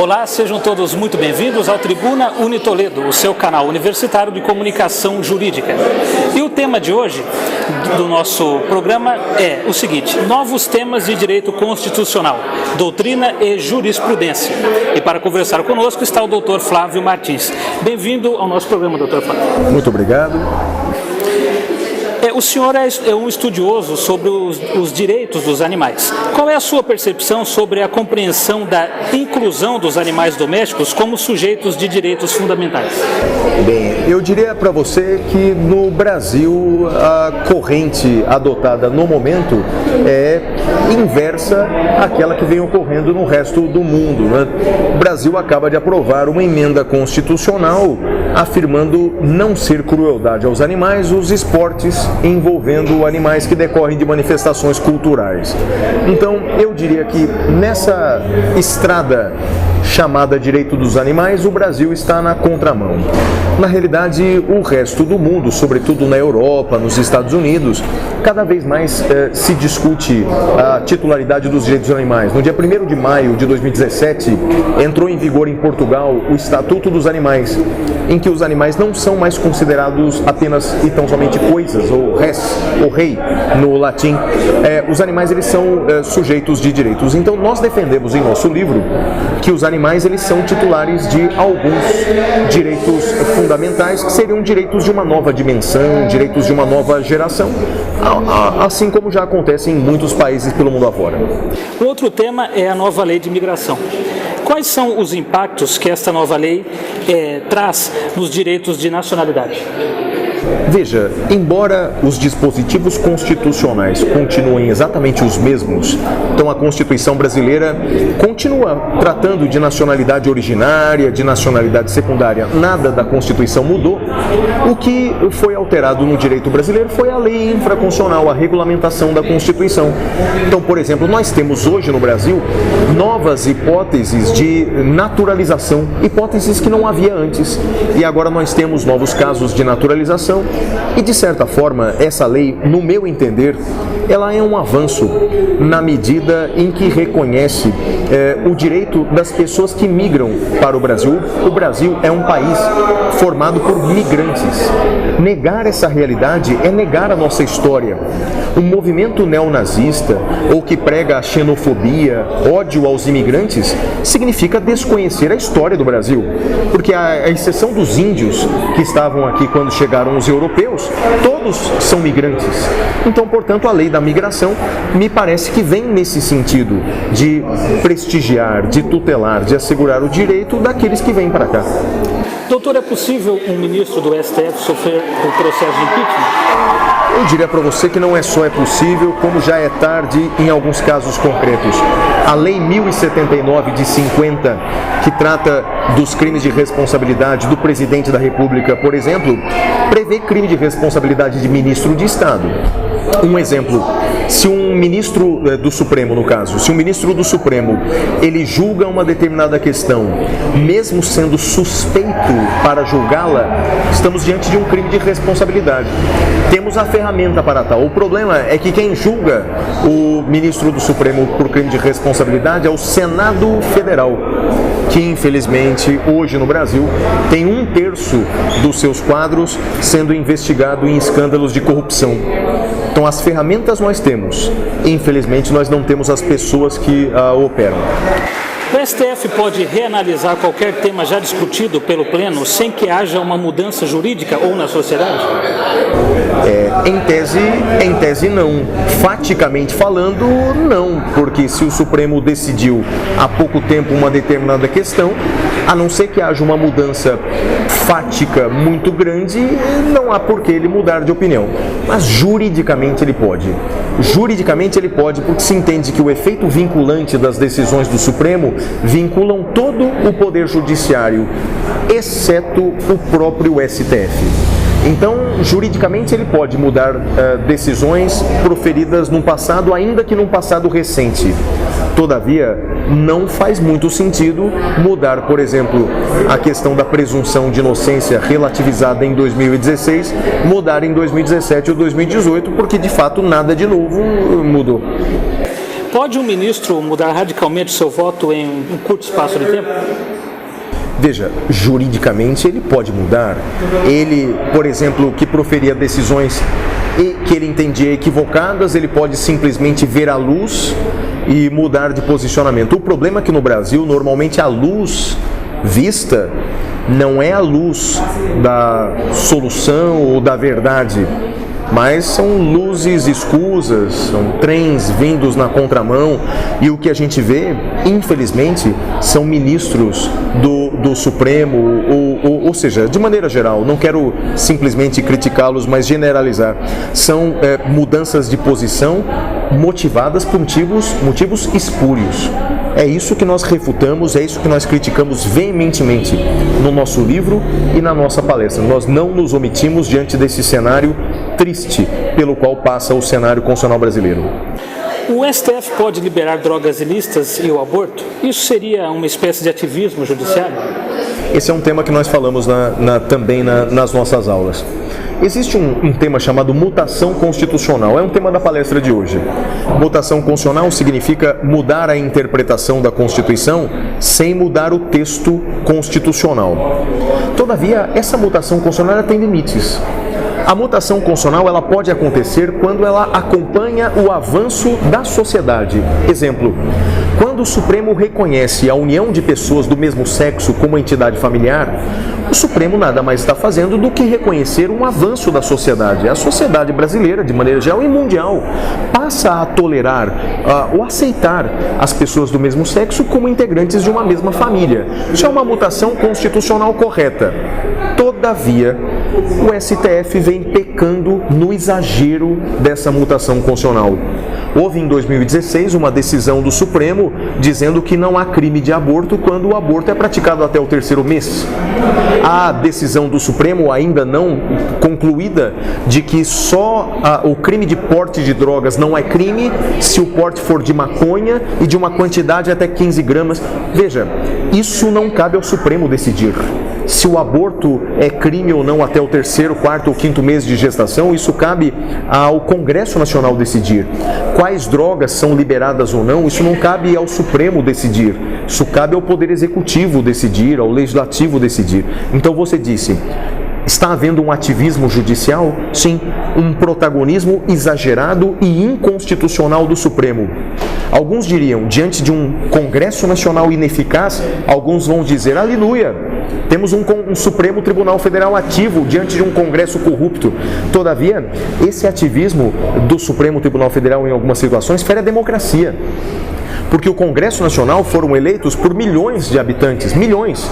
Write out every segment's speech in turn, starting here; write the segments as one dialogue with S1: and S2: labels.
S1: Olá, sejam todos muito bem-vindos ao Tribuna Unitoledo, o seu canal universitário de comunicação jurídica. E o tema de hoje do nosso programa é o seguinte: novos temas de direito constitucional, doutrina e jurisprudência. E para conversar conosco está o Dr. Flávio Martins. Bem-vindo ao nosso programa, Dr. Flávio.
S2: Muito obrigado.
S1: O senhor é um estudioso sobre os direitos dos animais. Qual é a sua percepção sobre a compreensão da inclusão dos animais domésticos como sujeitos de direitos fundamentais?
S2: Bem, eu diria para você que no Brasil a corrente adotada no momento é inversa àquela que vem ocorrendo no resto do mundo, né? O Brasil acaba de aprovar uma emenda constitucional afirmando não ser crueldade aos animais os esportes envolvendo animais que decorrem de manifestações culturais. Então, eu diria que nessa estrada chamada direito dos animais, o Brasil está na contramão. Na realidade, o resto do mundo, sobretudo na Europa, nos Estados Unidos, cada vez mais se discute a titularidade dos direitos dos animais. No dia 1º de maio de 2017, entrou em vigor em Portugal o Estatuto dos Animais, em que os animais não são mais considerados apenas e tão somente coisas, ou res, ou rei, no latim. Os animais eles são sujeitos de direitos. Então, nós defendemos em nosso livro que os animais eles são titulares de alguns direitos fundamentais que seriam direitos de uma nova dimensão, direitos de uma nova geração, assim como já acontece em muitos países pelo mundo afora.
S1: O outro tema é a nova lei de imigração. Quais são os impactos que esta nova lei traz nos direitos de nacionalidade?
S2: Veja, embora os dispositivos constitucionais continuem exatamente os mesmos, então a Constituição brasileira continua tratando de nacionalidade originária, de nacionalidade secundária, nada da Constituição mudou. O que foi alterado no direito brasileiro foi a lei infraconstitucional, a regulamentação da Constituição. Então, por exemplo, nós temos hoje no Brasil novas hipóteses de naturalização, hipóteses que não havia antes, e agora nós temos novos casos de naturalização. E, de certa forma, essa lei, no meu entender, ela é um avanço na medida em que reconhece o direito das pessoas que migram para o Brasil. O Brasil é um país formado por migrantes. Negar essa realidade é negar a nossa história. O movimento neonazista, ou que prega a xenofobia, ódio aos imigrantes, significa desconhecer a história do Brasil. Porque, à exceção dos índios que estavam aqui quando chegaram os europeus, todos são migrantes. Então, portanto, a lei da migração me parece que vem nesse sentido de prestigiar, de tutelar, de assegurar o direito daqueles que vêm para cá.
S1: Doutor, é possível um ministro do STF sofrer um processo de impeachment?
S2: Eu diria para você que não é só possível, como já é tarde em alguns casos concretos. A Lei 1079 de 50, que trata dos crimes de responsabilidade do presidente da República, por exemplo, prevê crime de responsabilidade de ministro de Estado. Um exemplo, se um ministro do Supremo, no caso, se um ministro do Supremo, ele julga uma determinada questão, mesmo sendo suspeito para julgá-la, estamos diante de um crime de responsabilidade. Temos a ferramenta para tal. O problema é que quem julga o ministro do Supremo por crime de responsabilidade é o Senado Federal, que infelizmente hoje no Brasil tem 1/3 dos seus quadros sendo investigado em escândalos de corrupção. Então as ferramentas nós temos, infelizmente nós não temos as pessoas que operam.
S1: O STF pode reanalisar qualquer tema já discutido pelo Pleno sem que haja uma mudança jurídica ou na sociedade?
S2: Em tese não. Faticamente falando, não. Porque se o Supremo decidiu há pouco tempo uma determinada questão, a não ser que haja uma mudança fática muito grande, não há por que ele mudar de opinião. Mas juridicamente ele pode. Juridicamente ele pode, porque se entende que o efeito vinculante das decisões do Supremo vinculam todo o Poder Judiciário, exceto o próprio STF. Então, juridicamente, ele pode mudar decisões proferidas no passado, ainda que num passado recente. Todavia, não faz muito sentido mudar, por exemplo, a questão da presunção de inocência relativizada em 2016, mudar em 2017 ou 2018, porque de fato nada de novo mudou.
S1: Pode um ministro mudar radicalmente seu voto em um curto espaço de tempo?
S2: Veja, juridicamente ele pode mudar. Ele, por exemplo, que proferia decisões que ele entendia equivocadas, ele pode simplesmente ver a luz e mudar de posicionamento. O problema é que no Brasil, normalmente a luz vista não é a luz da solução ou da verdade, mas são luzes escusas, são trens vindos na contramão, e o que a gente vê, infelizmente, são ministros do Supremo, ou seja, de maneira geral, não quero simplesmente criticá-los, mas generalizar, são mudanças de posição motivadas por motivos espúrios. É isso que nós refutamos, é isso que nós criticamos veementemente no nosso livro e na nossa palestra. Nós não nos omitimos diante desse cenário triste pelo qual passa o cenário constitucional brasileiro.
S1: O STF pode liberar drogas ilícitas e o aborto? Isso seria uma espécie de ativismo judiciário?
S2: Esse é um tema que nós falamos também nas nossas aulas. Existe um tema chamado mutação constitucional, é um tema da palestra de hoje. Mutação constitucional significa mudar a interpretação da Constituição sem mudar o texto constitucional. Todavia, essa mutação constitucional tem limites. A mutação constitucional ela pode acontecer quando ela acompanha o avanço da sociedade. Exemplo, quando o Supremo reconhece a união de pessoas do mesmo sexo como entidade familiar, o Supremo nada mais está fazendo do que reconhecer um avanço da sociedade. A sociedade brasileira, de maneira geral e mundial, passa a tolerar ou aceitar as pessoas do mesmo sexo como integrantes de uma mesma família. Isso é uma mutação constitucional correta. Todavia, o STF vem pecando no exagero dessa mutação constitucional. Houve em 2016 uma decisão do Supremo dizendo que não há crime de aborto quando o aborto é praticado até o 3º mês. A decisão do Supremo ainda não concluída de que só o crime de porte de drogas não é crime se o porte for de maconha e de uma quantidade até 15 gramas. Veja, isso não cabe ao Supremo decidir. Se o aborto é crime ou não até o 3º, 4º ou 5º mês de gestação, isso cabe ao Congresso Nacional decidir. Quais drogas são liberadas ou não, isso não cabe ao Supremo decidir. Isso cabe ao Poder Executivo decidir, ao Legislativo decidir. Então você disse, está havendo um ativismo judicial? Sim, um protagonismo exagerado e inconstitucional do Supremo. Alguns diriam, diante de um Congresso Nacional ineficaz, alguns vão dizer, aleluia, temos um Supremo Tribunal Federal ativo diante de um Congresso corrupto. Todavia, esse ativismo do Supremo Tribunal Federal em algumas situações fere a democracia. Porque o Congresso Nacional foram eleitos por milhões de habitantes, milhões,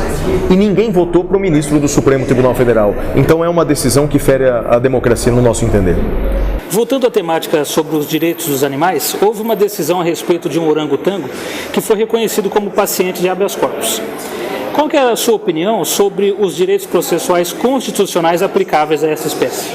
S2: e ninguém votou para o ministro do Supremo Tribunal Federal. Então é uma decisão que fere a democracia no nosso entender.
S1: Voltando à temática sobre os direitos dos animais, houve uma decisão a respeito de um orangotango que foi reconhecido como paciente de habeas corpus. Qual que é a sua opinião sobre os direitos processuais constitucionais aplicáveis a essa espécie?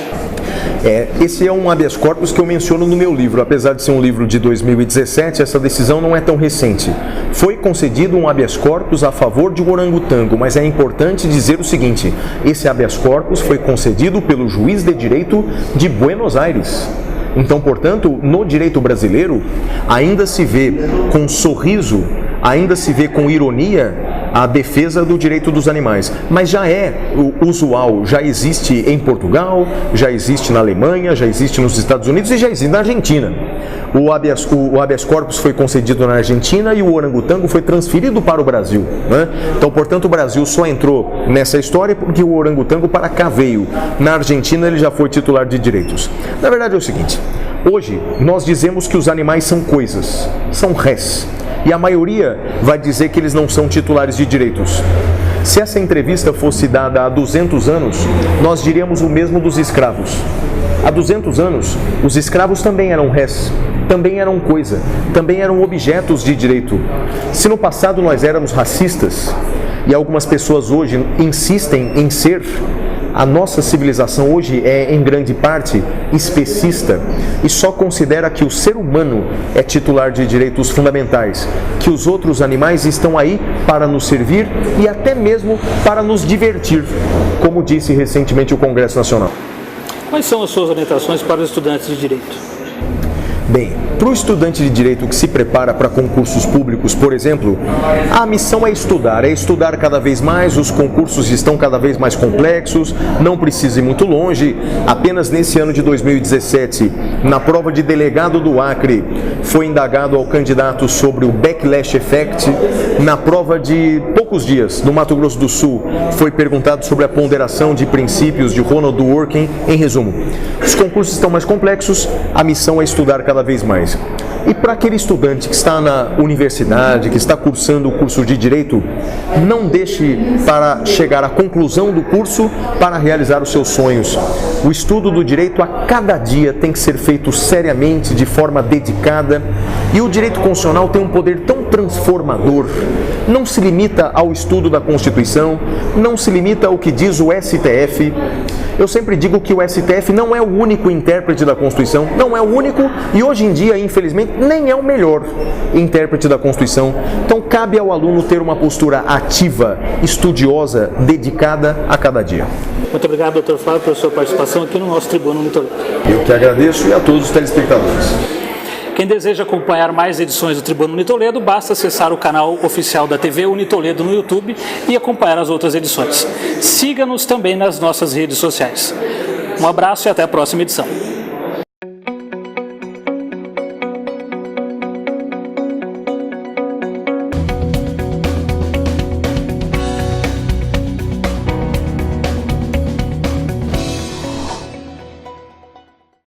S2: Esse é um habeas corpus que eu menciono no meu livro. Apesar de ser um livro de 2017, essa decisão não é tão recente. Foi concedido um habeas corpus a favor de um orangotango, mas é importante dizer o seguinte, esse habeas corpus foi concedido pelo juiz de direito de Buenos Aires. Então, portanto, no direito brasileiro, ainda se vê com sorriso, ainda se vê com ironia a defesa do direito dos animais, mas já é usual, já existe em Portugal, já existe na Alemanha, já existe nos Estados Unidos e já existe na Argentina. O habeas corpus foi concedido na Argentina e o orangotango foi transferido para o Brasil, né? Então, portanto, o Brasil só entrou nessa história porque o orangotango para cá veio. Na Argentina ele já foi titular de direitos. Na verdade é o seguinte, hoje nós dizemos que os animais são coisas, são res. E a maioria vai dizer que eles não são titulares de direitos. Se essa entrevista fosse dada há 200 anos, nós diríamos o mesmo dos escravos. Há 200 anos, os escravos também eram res, também eram coisa, também eram objetos de direito. Se no passado nós éramos racistas, e algumas pessoas hoje insistem em ser, a nossa civilização hoje é, em grande parte, especista e só considera que o ser humano é titular de direitos fundamentais, que os outros animais estão aí para nos servir e até mesmo para nos divertir, como disse recentemente o Congresso Nacional.
S1: Quais são as suas orientações para os estudantes de direito?
S2: Bem, para o estudante de direito que se prepara para concursos públicos, por exemplo, a missão é estudar cada vez mais, os concursos estão cada vez mais complexos, não precisa ir muito longe. Apenas nesse ano de 2017, na prova de delegado do Acre, foi indagado ao candidato sobre o backlash effect. Na prova de poucos dias, no Mato Grosso do Sul, foi perguntado sobre a ponderação de princípios de Ronald Dworkin. Em resumo, os concursos estão mais complexos, a missão é estudar cada vez mais. E para aquele estudante que está na universidade, que está cursando o curso de Direito, não deixe para chegar à conclusão do curso para realizar os seus sonhos. O estudo do direito a cada dia tem que ser feito seriamente, de forma dedicada, e o direito constitucional tem um poder tão transformador. Não se limita ao estudo da Constituição, não se limita ao que diz o STF. Eu sempre digo que o STF não é o único intérprete da Constituição, não é o único e hoje em dia, infelizmente, nem é o melhor intérprete da Constituição. Então cabe ao aluno ter uma postura ativa, estudiosa, dedicada a cada dia.
S1: Muito obrigado, doutor Flávio, pela sua participação aqui no nosso Tribuna Unitoledo.
S2: Eu que agradeço e a todos os telespectadores.
S1: Quem deseja acompanhar mais edições do Tribuna Unitoledo, basta acessar o canal oficial da TV Unitoledo no YouTube e acompanhar as outras edições. Siga-nos também nas nossas redes sociais. Um abraço e até a próxima edição.